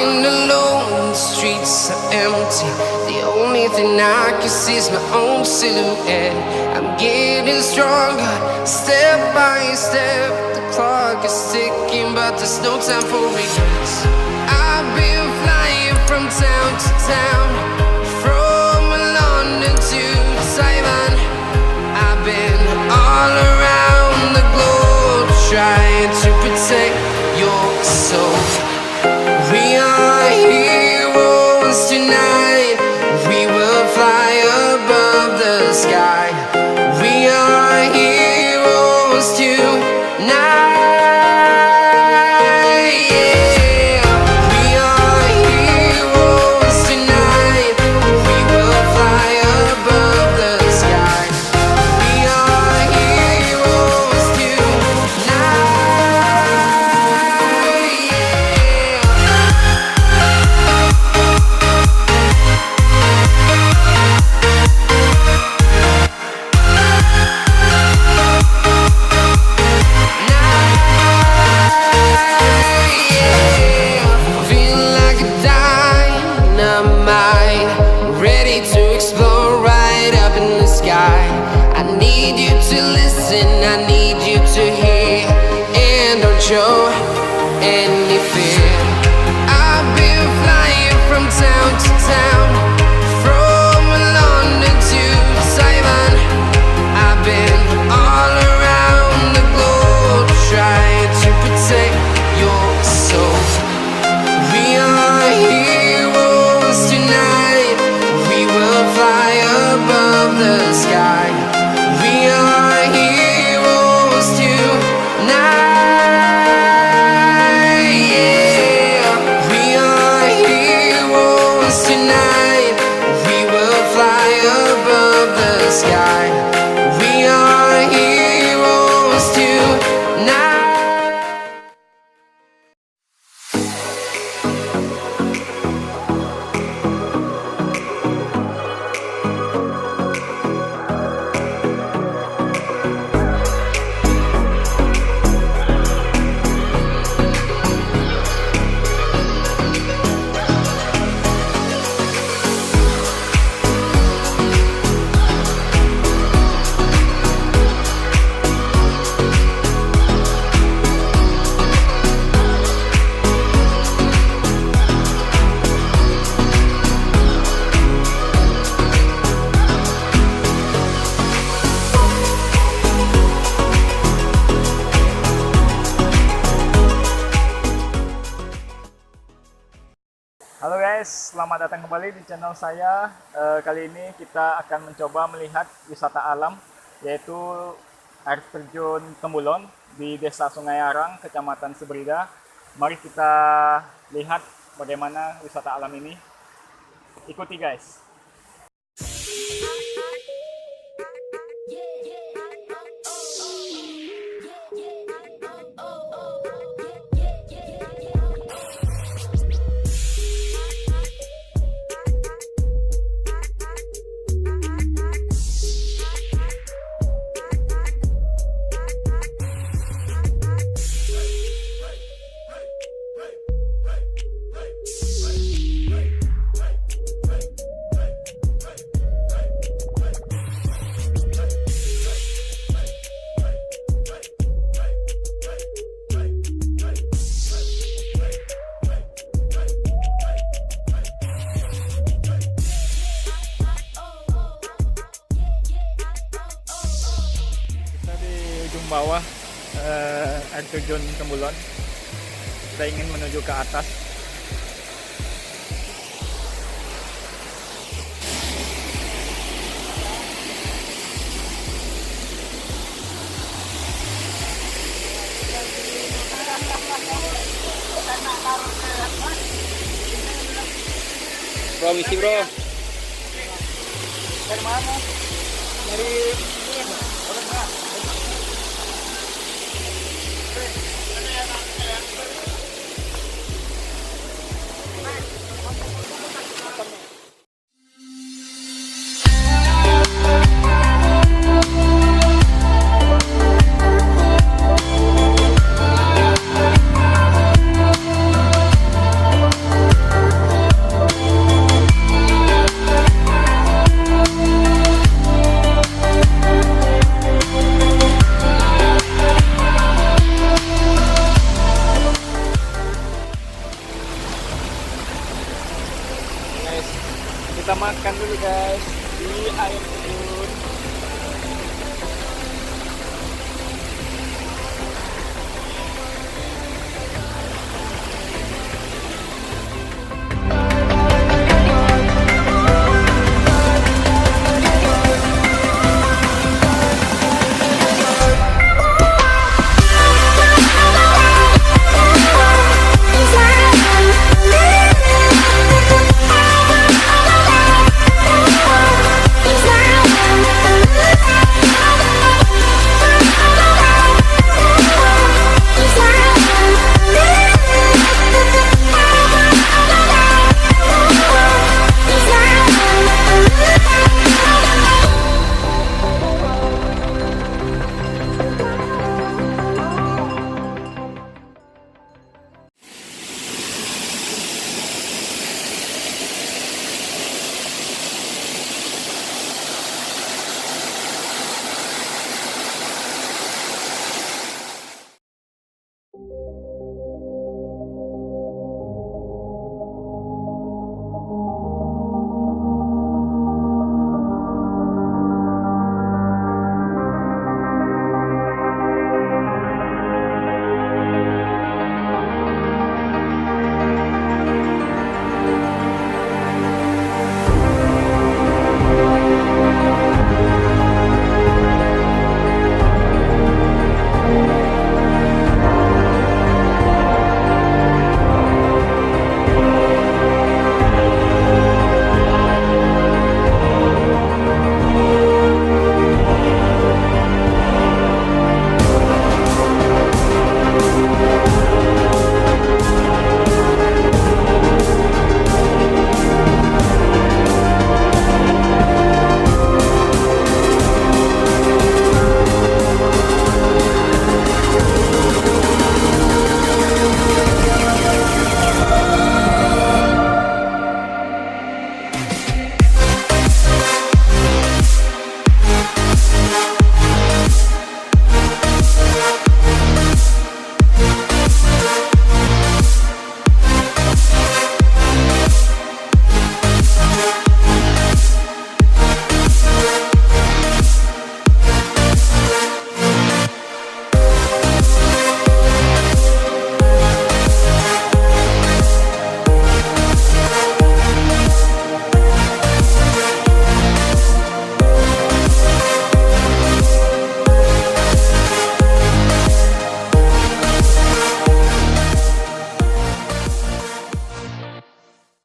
Walking alone, the streets are empty. The only thing I can see is my own silhouette. I'm getting stronger, step by step. The clock is ticking, but there's no time for regrets. I've been flying from town to town, from London to Taiwan. I've been all around the globe, trying to protect your soul. We are heroes tonight. We will fly above the sky. We are heroes tonight. Yeah. We are heroes tonight. We will fly above the sky. We are heroes tonight. I need you to hear and don't show any fear. I've been flying from town to town, from London to Taiwan. I've been all around the globe, trying to protect your soul. We are heroes tonight. We will fly above the sky. We are heroes tonight. Yeah. We are heroes tonight. We will fly above the sky. We are heroes tonight. Halo guys, selamat datang kembali di channel saya. Kali ini kita akan mencoba melihat wisata alam, yaitu air terjun Tembulun di Desa Sungai Arang, Kecamatan Seberida. Mari kita lihat bagaimana wisata alam ini. Ikuti guys. Bawah air terjun Tembulun, kita ingin menuju ke atas. Bro, misi bro. Dari mana?